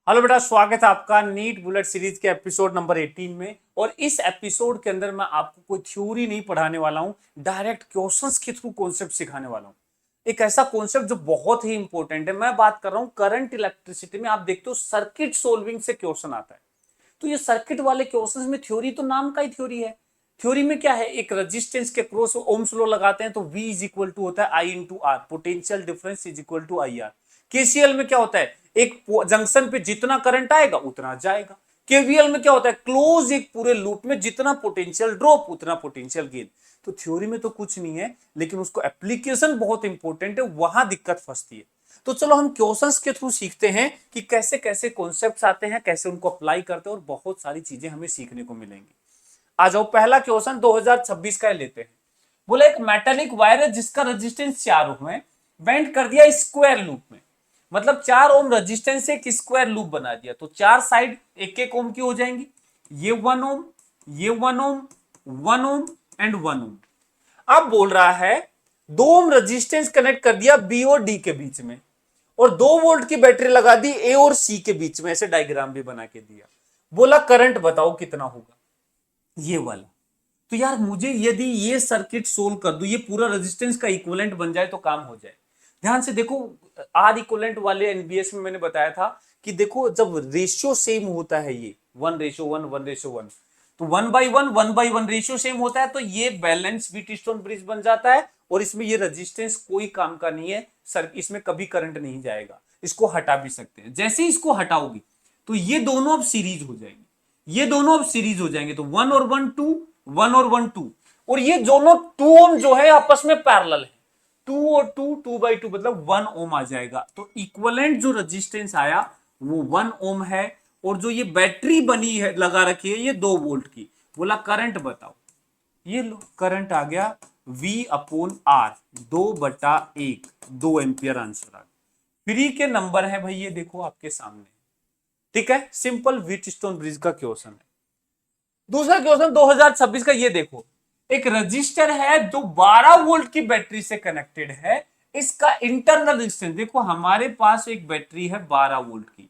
Hello बेटा, स्वागत है आपका नीट बुलेट सीरीज के एपिसोड नंबर 18 में। और इस एपिसोड के अंदर मैं आपको कोई थ्योरी नहीं पढ़ाने वाला हूं, डायरेक्ट क्वेश्चंस के थ्रू कॉन्सेप्ट सिखाने वाला हूं। एक ऐसा कॉन्सेप्ट जो बहुत ही इंपॉर्टेंट है। मैं बात कर रहा हूं करंट इलेक्ट्रिसिटी में। आप देखते हो सर्किट सोल्विंग से क्वेश्चन आता है, तो ये सर्किट वाले क्वेश्चंस में थ्योरी तो नाम का ही थ्योरी है। थ्योरी में क्या है, एक रेजिस्टेंस के क्रॉस ओम्स लॉ लगाते हैं तो V इज इक्वल टू होता है I into R, potential difference is equal to I R. KCL में क्या होता है, एक जंक्शन पे जितना करंट आएगा उतना जाएगा। केवीएल में क्या होता है, क्लोज एक पूरे लूप में जितना पोटेंशियल ड्रॉप उतना पोटेंशियल गेन। तो थ्योरी में तो कुछ नहीं है, लेकिन उसको एप्लीकेशन बहुत इंपॉर्टेंट है, वहां दिक्कत फंसती है। तो चलो हम क्वेश्चंस के थ्रू सीखते हैं कि कैसे कैसे कॉन्सेप्ट्स आते हैं, कैसे उनको अप्लाई करते हैं, और बहुत सारी चीजें हमें सीखने को मिलेंगी। आ जाओ, पहला क्वेश्चन 2026 का लेते हैं। बोला एक मेटालिक वायर है जिसका रेजिस्टेंस 4 ओम है, बेंड कर दिया स्क्वायर लूप में। मतलब 4 ओम रेजिस्टेंस से एक स्क्वायर लूप बना दिया, तो चार साइड एक एक ओम की हो जाएंगी। ये 1 ओम, ये 1 ओम, 1 ओम एंड 1 ओम। अब बोल रहा है 2 ओम रेजिस्टेंस कनेक्ट कर दिया बी और डी के बीच में, और 2 वोल्ट की बैटरी लगा दी ए और सी के बीच में। ऐसे डायग्राम भी बना के दिया। बोला करंट बताओ कितना होगा, ये वाला। तो यार मुझे यदि ये सर्किट सोल्व कर दूं, ये पूरा रेजिस्टेंस का इक्विवेलेंट बन जाए तो काम हो जाए। ध्यान से देखो, आर इक्विवेलेंट वाले एनबीएस में मैंने बताया था कि देखो जब रेशियो सेम होता है, ये 1:1, 1:1, तो 1/1, 1/1 रेशियो सेम होता है, तो ये बैलेंस व्हीटस्टोन ब्रिज बन जाता है। और इसमें ये रेजिस्टेंस कोई काम का नहीं है सर, इसमें कभी करंट नहीं जाएगा। इसको हटा भी सकते हैं। जैसे ही इसको हटाओगी तो ये दोनों अब सीरीज हो जाएंगे, ये दोनों अब सीरीज हो जाएंगे। तो 1 और 1 2, 1 और 1 2, और ये दोनों 2 ओम जो है आपस में पैरेलल है। 2 और 2, 2/2 मतलब 1 ओम आ जाएगा। तो इक्विवेलेंट जो रेजिस्टेंस आया वो 1 ओम है। और जो ये बैटरी बनी है, लगा रखी है, ये 2 वोल्ट की। बोला करंट बताओ, ये लो करंट आ गया V upon R, 2/1, 2 ampere answer आ गया। फ्री के नंबर है भाई, ये देखो आपके सामने। ठीक है, सिंपल व्हीटस्टोन ब्रिज का क्वेश्चन है। दूसरा क्वेश्चन 2026 का, ये देखो एक रजिस्टर है जो 12 वोल्ट की बैटरी से कनेक्टेड है। इसका इंटरनल रेजिस्टेंस देखो, हमारे पास एक बैटरी है 12 वोल्ट की,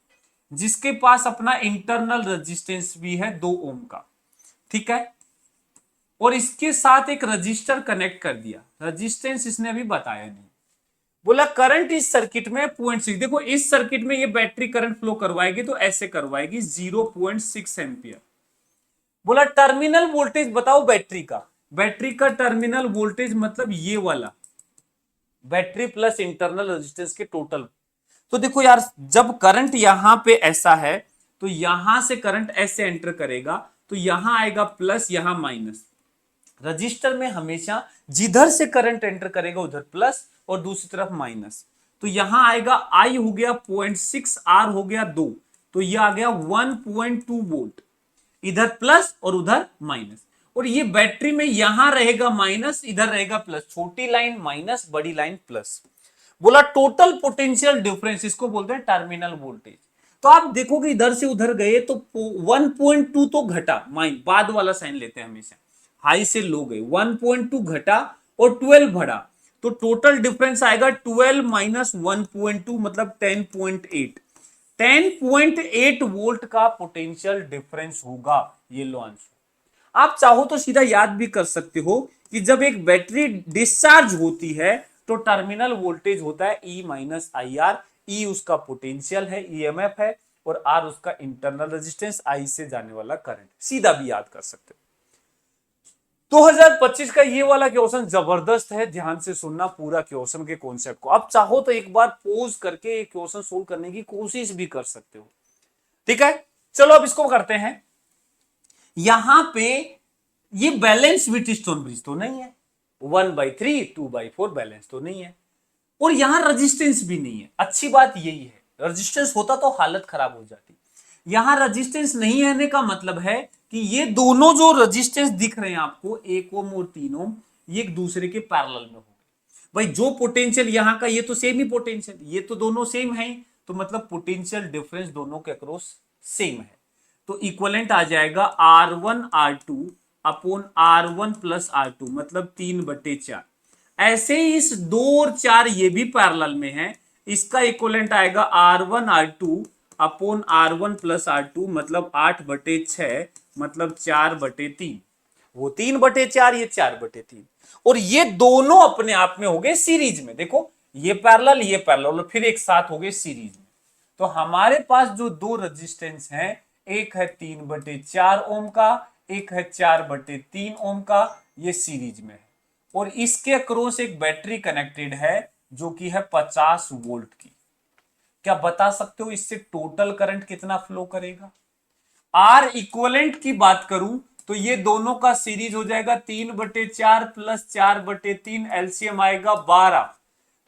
जिसके पास अपना इंटरनल रेजिस्टेंस भी है 2 ओम का। ठीक है, और इसके साथ एक रजिस्टर कनेक्ट कर दिया। रजिस्टेंस इसने अभी बताया नहीं। बोला करंट इस सर्किट में 0.6। देखो इस सर्किट में ये बैटरी करंट फ्लो करवाएगी तो ऐसे करवाएगी 0.6 एम्पियर। बोला टर्मिनल वोल्टेज बताओ बैटरी का। बैटरी का टर्मिनल वोल्टेज मतलब ये वाला, बैटरी प्लस इंटरनल रेजिस्टेंस के टोटल। तो देखो यार, जब करंट यहां पे ऐसा है तो यहां से करंट ऐसे एंटर करेगा, तो यहां आएगा प्लस, यहां माइनस। रजिस्टर में हमेशा जिधर से करंट एंटर करेगा उधर प्लस और दूसरी तरफ माइनस। तो यहां आएगा I हो गया 0.6, R हो गया 2, तो ये आ गया 1.2 वोल्ट। इधर प्लस और उधर माइनस। और ये बैटरी में यहां रहेगा माइनस, इधर रहेगा प्लस। छोटी लाइन माइनस, बड़ी लाइन प्लस। बोला टोटल पोटेंशियल डिफरेंस, इसको बोलते हैं टर्मिनल वोल्टेज। तो आप देखोगे इधर से उधर गए तो 1.2 तो घटा, माइन बाद वाला साइन लेते हैं हमेशा, हाई से लो गए, 1.2 घटा और 12 बढ़ा, तो टोटल डिफरेंस आएगा 12 माइनस 1.2 मतलब 10.8। 10.8 वोल्ट का पोटेंशियल डिफरेंस होगा। ये लो आंसर। आप चाहो तो सीधा याद भी कर सकते हो कि जब एक बैटरी डिस्चार्ज होती है तो टर्मिनल वोल्टेज होता है E माइनस आई आर। ई उसका पोटेंशियल है, ईएमएफ है, और आर उसका इंटरनल रेजिस्टेंस, आई से जाने वाला करंट। सीधा भी याद कर सकते हो। 2025 का ये वाला क्वेश्चन जबरदस्त है, ध्यान से सुनना पूरा क्वेश्चन के कॉन्सेप्ट को। आप चाहो तो एक बार पॉज करके ये क्वेश्चन सोल्व करने की कोशिश भी कर सकते हो। ठीक है, चलो अब इसको करते हैं। यहां पे ये बैलेंस व्हीटस्टोन ब्रिज तो नहीं है, 1/3, 2/4 बैलेंस तो नहीं है, और यहां रेजिस्टेंस भी नहीं है। अच्छी बात यही है, रेजिस्टेंस होता तो हालत खराब हो जाती। यहां रेजिस्टेंस नहीं रहने का मतलब है कि ये दोनों जो रेजिस्टेंस दिख रहे हैं आपको, 1 ओम और 3 ओम, ये एक दूसरे के पैरेलल में हो गए। भाई जो पोटेंशियल यहां का, ये तो सेम ही पोटेंशियल, ये तो दोनों सेम है, तो मतलब पोटेंशियल डिफरेंस दोनों के अक्रॉस सेम है। तो इक्वलेंट आ जाएगा R1 R2 upon R1 plus R2 मतलब 3/4। ऐसे ही इस 2 और 4 ये भी पैरेलल में है, इसका इक्वलेंट आएगा R1 R2 upon R1 plus R2 मतलब 8/6 मतलब 4/3। वो 3/4, ये 4/3, और ये दोनों अपने आप में हो गए सीरीज में। देखो ये पैरेलल और फिर एक साथ हो गए सीरीज में। तो हमारे पास जो दो रेजिस्टेंस हैं, एक है 3/4 ओम का, एक है 4/3 ओम का, ये सीरीज में है। और इसके अक्रॉस एक बैटरी कनेक्टेड है जो कि है 50 वोल्ट की। क्या बता सकते हो इससे टोटल करंट कितना फ्लो करेगा? आर इक्वलेंट की बात करूं तो ये दोनों का सीरीज हो जाएगा 3/4 प्लस 4/3, एलसीएम आएगा 12।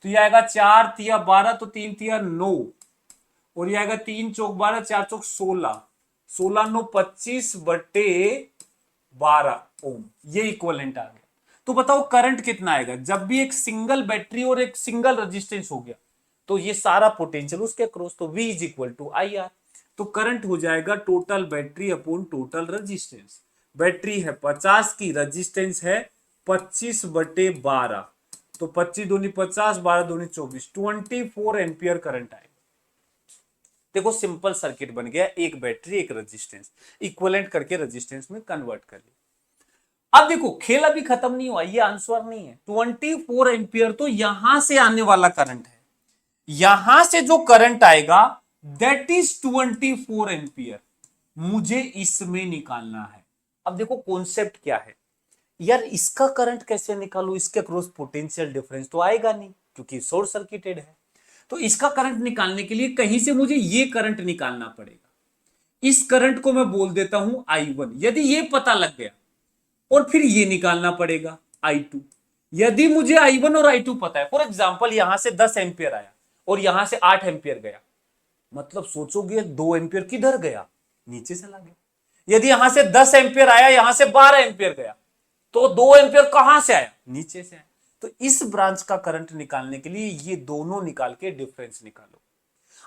तो ये आएगा 4×3 = 12, तो 3×3 = 9, और ये आएगा 3×4 = 12, 4×4 = 16, 16×9 = 25/12 ओम। ये इक्वलेंट आ गया। तो बताओ करंट कितना आएगा जब भी एक सिंगल बैटरी और एक सिंगल रेजिस्टेंस हो गया, तो ये सारा पोटेंशियल उसके क्रॉस, तो V = IR। तो करंट हो जाएगा total battery upon total resistance. Battery है 50 की, रेजिस्टेंस है 25/12, तो 25 दूनी 50, 12 दूनी 24, 24 एम्पियर करंट आएगा। देखो सिंपल सर्किट बन गया, एक बैटरी एक रेजिस्टेंस, इक्विवेलेंट करके रेजिस्टेंस में कन्वर्ट कर लिया। अब देखो खेल अभी खत्म नहीं हुआ, ये आंसर नहीं है। 24 एम्पियर तो यहां से आने वाला करंट है, यहां से जो करंट आएगा दैट इज 24 एम्पियर, मुझे इसमें निकालना है। अब देखो कॉन्सेप्ट क्या है यार, इसका करंट कैसे निकालू, इसके अक्रॉस पोटेंशियल डिफरेंस तो आएगा नहीं क्योंकि शॉर्ट सर्किटेड है। तो इसका करंट निकालने के लिए कहीं से मुझे ये करंट निकालना पड़ेगा। इस करंट को मैं बोल देता हूं I1। यदि ये पता लग गया, और फिर ये निकालना पड़ेगा I2। यदि मुझे I1 और I2 पता है, फॉर एग्जांपल यहां से 10 एम्पियर आया और यहां से 8 एम्पियर गया, मतलब सोचोगे 2 एम्पियर किधर गया, नीचे चला गया। यदि यहां से 10 एम्पियर आया, यहां से 12 एम्पियर गया, तो 2 एम्पियर कहां से आया, नीचे से आया। तो इस ब्रांच का करंट निकालने के लिए ये दोनों निकाल के डिफरेंस निकालो।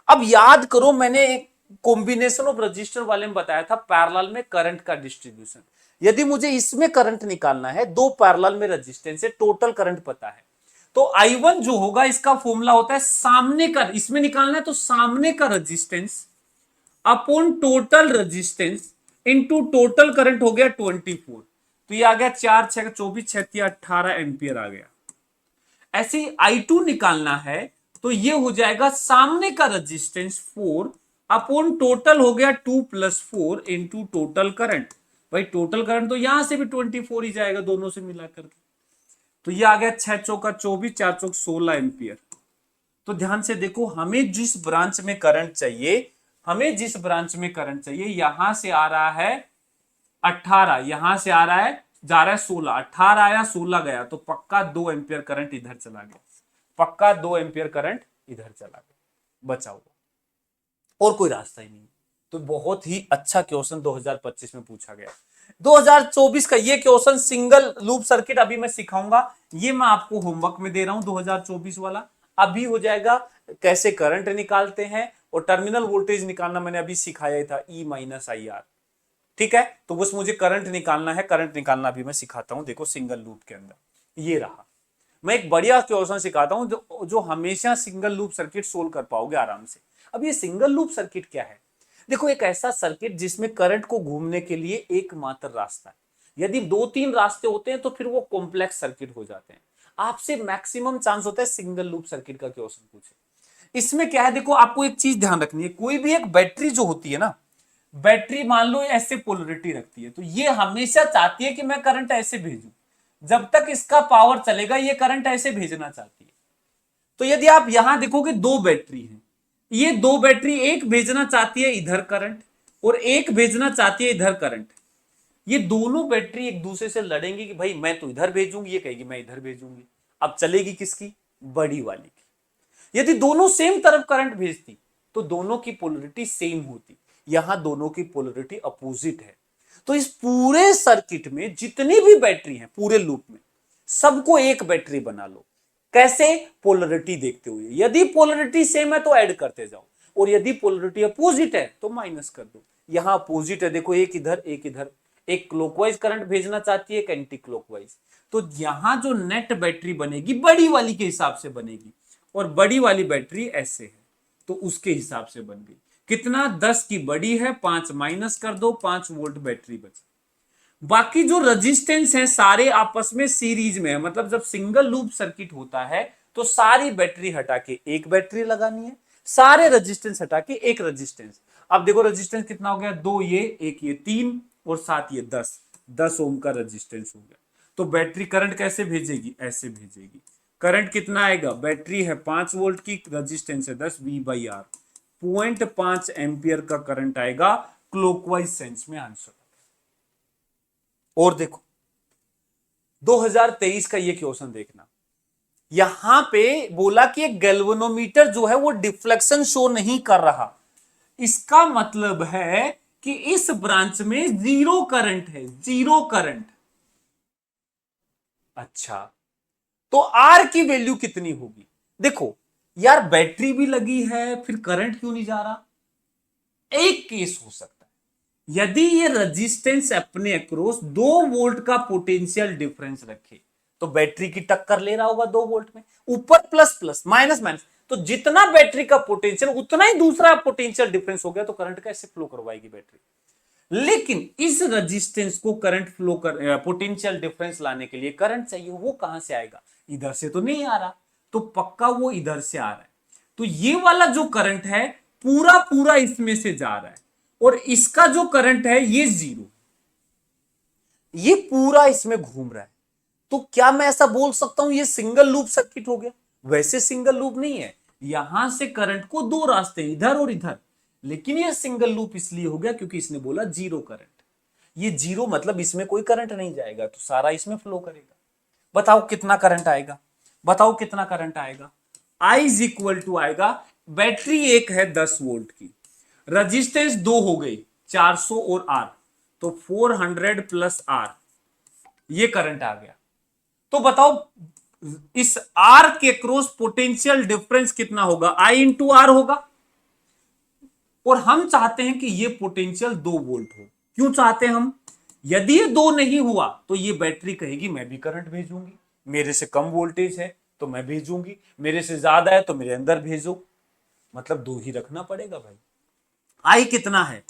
अब याद करो, मैंने एक कॉम्बिनेशन ऑफ रजिस्टर वाले में बताया था पैरेलल में करंट का डिस्ट्रीब्यूशन। यदि मुझे इसमें करंट निकालना है, दो पैरेलल में रेजिस्टेंस है, टोटल करंट पता है, तो I1 जो होगा इसका फॉर्मूला होता है सामने का, इसमें निकालना है तो सामने का resistance upon total resistance into total current हो गया 24। तो ये आ गया 4 6 24 6 18 एम्पियर आ गया। ऐसे ही I2 निकालना है तो ये हो जाएगा सामने का रेजिस्टेंस 4 अपॉन टोटल हो गया 2 + 4 इंटू टोटल करंट। भाई टोटल करंट तो यहां से भी 24 ही जाएगा दोनों से मिला करके। तो ये आ गया 6 चौका 24, 4 चौक 16 एम्पियर। तो ध्यान से देखो, हमें जिस ब्रांच में करंट चाहिए, हमें जिस ब्रांच में करंट चाहिए, यहां से आ रहा है 18, यहां से आ रहा है, जा रहा है 16, 18 आया 16 गया, तो पक्का 2 एम्पियर करंट इधर चला गया, पक्का 2 एम्पियर करंट इधर चला गया, बचा हुआ, और कोई रास्ता ही नहीं। तो बहुत ही अच्छा क्वेश्चन 2025 में पूछा गया। 2024 का ये क्वेश्चन सिंगल लूप सर्किट अभी मैं सिखाऊंगा, ये मैं आपको होमवर्क में दे रहा हूं 2024 वाला। अभी हो जाएगा कैसे करंट निकालते हैं, और टर्मिनल वोल्टेज निकालना मैंने अभी सिखाया था, E - IR। ठीक है, तो बस मुझे करंट निकालना है, करंट निकालना भी मैं सिखाता हूं। देखो सिंगल लूप के अंदर ये रहा, मैं एक बढ़िया क्वेश्चन सिखाता हूं जो हमेशा सिंगल लूप सर्किट सोल्व कर पाओगे आराम से। अब ये सिंगल लूप सर्किट क्या है? देखो एक ऐसा सर्किट जिसमें करंट को घूमने के लिए एकमात्र रास्ता है। यदि 2-3 रास्ते होते हैं तो फिर वो कॉम्प्लेक्स सर्किट हो जाते हैं। आपसे मैक्सिमम चांस होता है सिंगल लूप सर्किट का क्वेश्चन पूछे। इसमें क्या है, देखो आपको एक चीज ध्यान रखनी है, कोई भी एक बैटरी जो होती है ना, बैटरी मान लो ऐसे पोलरिटी रखती है, तो ये हमेशा चाहती है कि मैं करंट ऐसे भेजूं, जब तक इसका पावर चलेगा ये करंट ऐसे भेजना चाहती है। तो यदि आप यहां देखोगे दो बैटरी हैं, ये दो बैटरी एक भेजना चाहती है इधर करंट और एक भेजना चाहती है इधर करंट। ये दोनों बैटरी एक दूसरे से लड़ेंगी कि भाई मैं तो इधर भेजूंगी, ये कहेगी मैं इधर भेजूंगी। अब चलेगी किसकी? बड़ी वाली की। यदि दोनों सेम तरफ करंट भेजती तो दोनों की पोलरिटी सेम होती, यहां दोनों की पोलरिटी अपोजिट है। तो इस पूरे सर्किट में जितनी भी बैटरी हैं पूरे लूप में, सबको एक बैटरी बना लो। कैसे? पोलरिटी देखते हुए, यदि पोलरिटी सेम है तो ऐड करते जाओ, और यदि पोलरिटी अपोजिट है तो माइनस कर दो। यहां अपोजिट है, देखो एक इधर एक इधर, एक क्लॉकवाइज करंट भेजना चाहती है, एक एंटी क्लॉकवाइज। तो यहां जो नेट बैटरी बनेगी बड़ी वाली के हिसाब से बनेगी, और बड़ी वाली बैटरी ऐसे है तो उसके हिसाब से बन गई। कितना 10 की बड़ी है, 5 माइनस कर दो, 5 वोल्ट बैटरी बचा। बाकी जो रेजिस्टेंस है सारे आपस में सीरीज में है, मतलब जब सिंगल लूप सर्किट होता है तो सारी बैटरी हटा के एक बैटरी लगानी है, सारे रेजिस्टेंस हटा के एक रेजिस्टेंस। अब देखो रेजिस्टेंस कितना हो गया, 2 ये, एक ये, 3 और 7 ये, 10 ओम का रेजिस्टेंस हो गया। तो बैटरी करंट कैसे भेजेगी, ऐसे भेजेगी। करंट कितना आएगा, बैटरी है 5 वोल्ट की, रेजिस्टेंस है 10, V/R 0.5 एम्पियर का करंट आएगा क्लॉकवाइज सेंस में आंसर। और देखो 2023 का ये क्वेश्चन देखना, यहां पे बोला कि एक गैल्वेनोमीटर जो है वो डिफ्लेक्शन शो नहीं कर रहा, इसका मतलब है कि इस ब्रांच में जीरो करंट है, जीरो करंट। अच्छा, तो आर की वैल्यू कितनी होगी, देखो यार बैटरी भी लगी है फिर करंट क्यों नहीं जा रहा। एक केस हो सकता है, यदि ये रेजिस्टेंस अपने अक्रॉस 2 वोल्ट का पोटेंशियल डिफरेंस रखे तो बैटरी की टक्कर ले रहा होगा 2 वोल्ट में, ऊपर प्लस प्लस माइनस माइनस, तो जितना बैटरी का पोटेंशियल उतना ही दूसरा पोटेंशियल डिफरेंस हो गया, तो करंट कैसे फ्लो करवाएगी बैटरी। लेकिन इस रेजिस्टेंस को करंट फ्लो कर पोटेंशियल डिफरेंस लाने के लिए करंट चाहिए, वो कहां से आएगा, इधर से तो नहीं आ रहा, तो पक्का वो इधर से आ रहा है। तो ये वाला जो करंट है पूरा पूरा इसमें से जा रहा है, और इसका जो करंट है ये जीरो, ये पूरा इसमें घूम रहा है। तो क्या मैं ऐसा बोल सकता हूं ये सिंगल लूप सर्किट हो गया, वैसे सिंगल लूप नहीं है, यहां से करंट को 2 रास्ते इधर और इधर, लेकिन ये सिंगल लूप इसलिए हो गया क्योंकि इसने बोला जीरो करंट। ये जीरो मतलब इसमें कोई करंट नहीं जाएगा, तो सारा इसमें फ्लो करेगा। बताओ कितना करंट आएगा, बताओ कितना करंट आएगा। I इज इक्वल टू आएगा, बैटरी एक है 10 वोल्ट की, रजिस्टेंस 2 हो गई 400 और R, तो 400 प्लस R, ये करंट आ गया। तो बताओ इस R के क्रॉस पोटेंशियल डिफरेंस कितना होगा, I इंटू आर होगा, और हम चाहते हैं कि ये पोटेंशियल 2 वोल्ट हो। क्यों चाहते हैं हम, यदि ये 2 नहीं हुआ तो ये बैटरी कहेगी मैं भी करंट भेजूंगी, मेरे से कम वोल्टेज है तो मैं भेजूंगी, मेरे से ज्यादा है तो मेरे अंदर भेजो, मतलब 2 ही रखना पड़ेगा भाई। आई कितना है,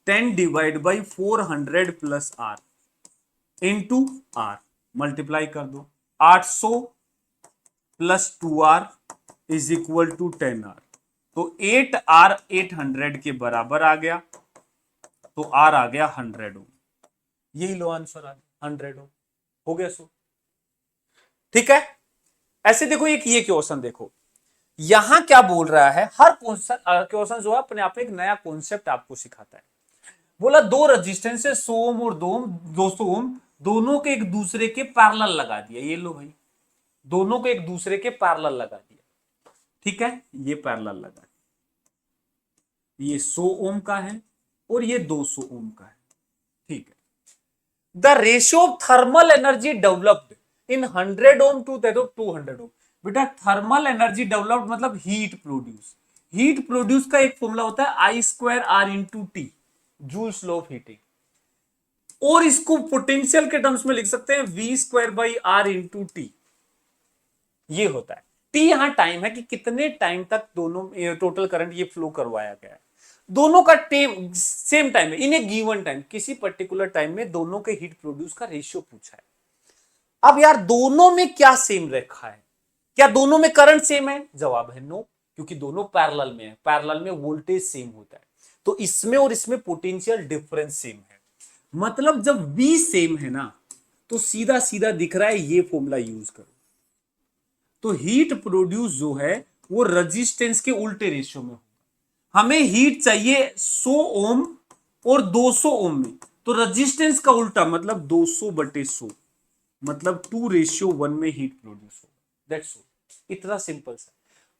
10 divide by 400 plus R into R, multiply कर दो, 800 plus 2R is equal to 10R, तो 8R 800 के बराबर आ गया, तो R आ गया 100 ओम, यही लो आंसर आ गया 100 ओम, हो गया सो। ठीक है, ऐसे देखो एक ये क्वेश्चन देखो, यहां क्या बोल रहा है, हर क्वेश्चन जो है अपने आप में एक नया कॉन्सेप्ट आपको सिखाता है। बोला दो रेजिस्टेंस है 100 ओम और 200 ओम, दोनों के एक दूसरे के पैरेलल लगा दिया, ये लो भाई, दोनों को एक दूसरे के पैरेलल लगा दिया, ठीक है, ये पैरेलल लगा, ये 100 ओम का है और ये 200 ओम का है, ठीक है। The ratio of thermal energy developed in 100 ohm to 200 ohm, बेटा थर्मल एनर्जी डेवलप्ड मतलब हीट प्रोड्यूस, हीट प्रोड्यूस का एक फॉर्मूला होता है I square R into T, Joule's law of heating, और इसको पोटेंशियल के टर्म्स में लिख सकते हैं V square by R into T, ये होता है। टी यहां टाइम है कि कितने टाइम तक दोनों टोटल करंट ये फ्लो करवाया गया है, दोनों का टाइम सेम टाइम है, इन ए गिवन टाइम, किसी पर्टिकुलर टाइम में दोनों के हीट प्रोड्यूस का रेशियो पूछा है। अब यार दोनों में क्या सेम रखा है, क्या दोनों में करंट सेम है, जवाब है नो, क्योंकि दोनों पैरेलल में है, पैरेलल में वोल्टेज सेम होता है, तो इसमें और इसमें पोटेंशियल डिफरेंस सेम है, मतलब जब V सेम है ना तो सीधा सीधा दिख रहा है, ये फॉर्मूला यूज करो, तो हीट प्रोड्यूस जो है वो रेजिस्टेंस के उल्टे रेशियो में होगा। हमें हीट चाहिए 100 ओम और 200 ओम में, तो रेजिस्टेंस का उल्टा मतलब 200 बटे 100, मतलब 2:1 में हीट प्रोड्यूस होगा, दैट्स ऑल, इतना सिंपल सा।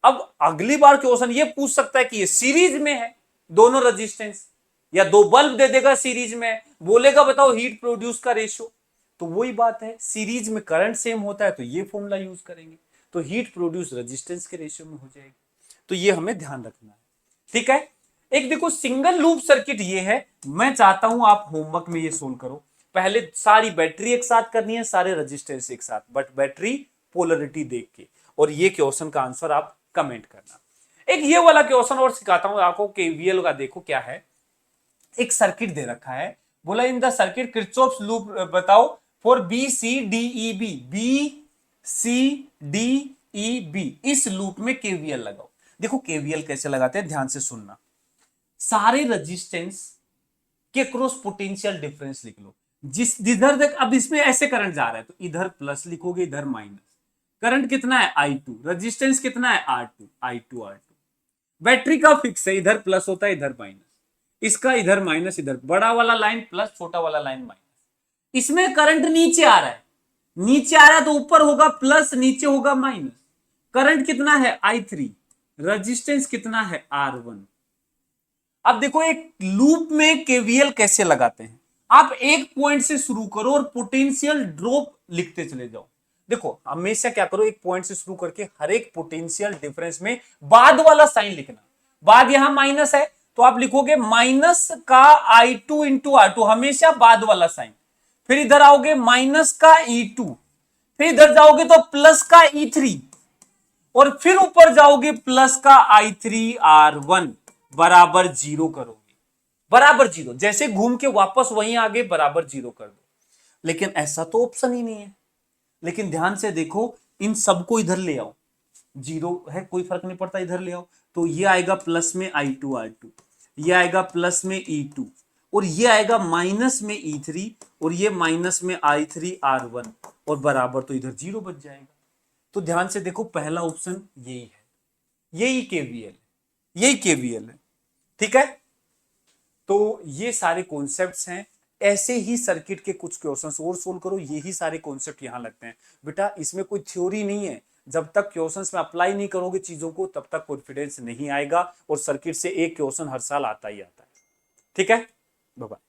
अब अगली बार क्वेश्चन ये पूछ सकता है कि ये सीरीज में है दोनों रेजिस्टेंस, या दो बल्ब दे देगा सीरीज में, बोलेगा बताओ हीट प्रोड्यूस का रेशियो, तो वही बात है, सीरीज में करंट सेम होता है तो ये फॉर्मूला यूज करेंगे, तो हीट प्रोड्यूस रेजिस्टेंस के रेशियो में हो जाएगी, तो ये हमें ध्यान रखना है, ठीक है। एक देखो सिंगल लूप सर्किट ये है, मैं चाहता हूं आप होमवर्क में ये सोल्व करो, पहले सारी बैटरी एक साथ करनी है, सारे रेजिस्टेंस एक साथ, बट बैटरी पोलरिटी देख के, और ये क्वेश्चन का आंसर आप कमेंट करना। एक ये वाला क्वेश्चन और सिखाता हूं आपको, केवीएल का देखो क्या है। एक सर्किट दे रखा है, बोला in the circuit Kirchhoff's loop बताओ for B C D E B, B C D E B, इस लूप में केवीएल लगाओ। देखो केवीएल कैसे लगाते हैं, ध्यान से सुनना। सारे रेजिस्टेंस के क्रॉस पोटेंशियल डिफरेंस लिख लो। जिस इधर देख, अब इसमें ऐसे करंट जा रहा है तो इधर प्लस लिखोगे, इधर माइनस। करंट कितना है I2, रेजिस्टेंस कितना है R2। बैटरी का फिक्स है, इधर प्लस होता है इधर माइनस, इसका इधर माइनस, इधर बड़ा वाला लाइन प्लस, छोटा वाला लाइन माइनस। इसमें करंट नीचे आ रहा है, नीचे आ रहा है तो ऊपर होगा प्लस, नीचे होगा माइनस। करंट कितना है I3, रेजिस्टेंस कितना है R1। अब देखो एक लूप में केवीएल कैसे लगाते हैं। आप एक पॉइंट से शुरू करो और पोटेंशियल ड्रॉप लिखते चले जाओ। देखो हमेशा क्या करो, एक पॉइंट से शुरू करके हर एक पोटेंशियल डिफरेंस में बाद वाला साइन लिखना। बाद यहां माइनस है तो आप लिखोगे माइनस का I2 इंटू R2, हमेशा बाद वाला साइन। फिर इधर आओगे माइनस का E2, फिर इधर जाओगे तो प्लस का E3, और फिर ऊपर जाओगे प्लस का I3R1 बराबर 0 करोगे, बराबर 0। जैसे घूम के वापस वहीं आगे बराबर 0 कर दो। लेकिन ऐसा तो ऑप्शन ही नहीं है। लेकिन ध्यान से देखो, इन सबको इधर ले आओ, 0 है कोई फर्क नहीं पड़ता, इधर ले आओ तो ये आएगा प्लस में I2R2, ये आएगा प्लस में E2, और ये आएगा माइनस में E3, और ये माइनस में I3R1, और बराबर तो इधर 0 बच जाएगा। तो ध्यान से देखो, पहला ऑप्शन यही है, यही केवीएल, यही केवीएल है। ठीक है, तो ये सारे कॉन्सेप्ट्स हैं। ऐसे ही सर्किट के कुछ क्वेश्चंस और सोल्व करो, यही सारे कॉन्सेप्ट यहां लगते हैं बेटा। इसमें कोई थ्योरी नहीं है, जब तक क्वेश्चंस में अप्लाई नहीं करोगे चीजों को तब तक कॉन्फिडेंस नहीं आएगा, और सर्किट से एक क्वेश्चन हर साल आता ही आता है। ठीक है, बाय बाय।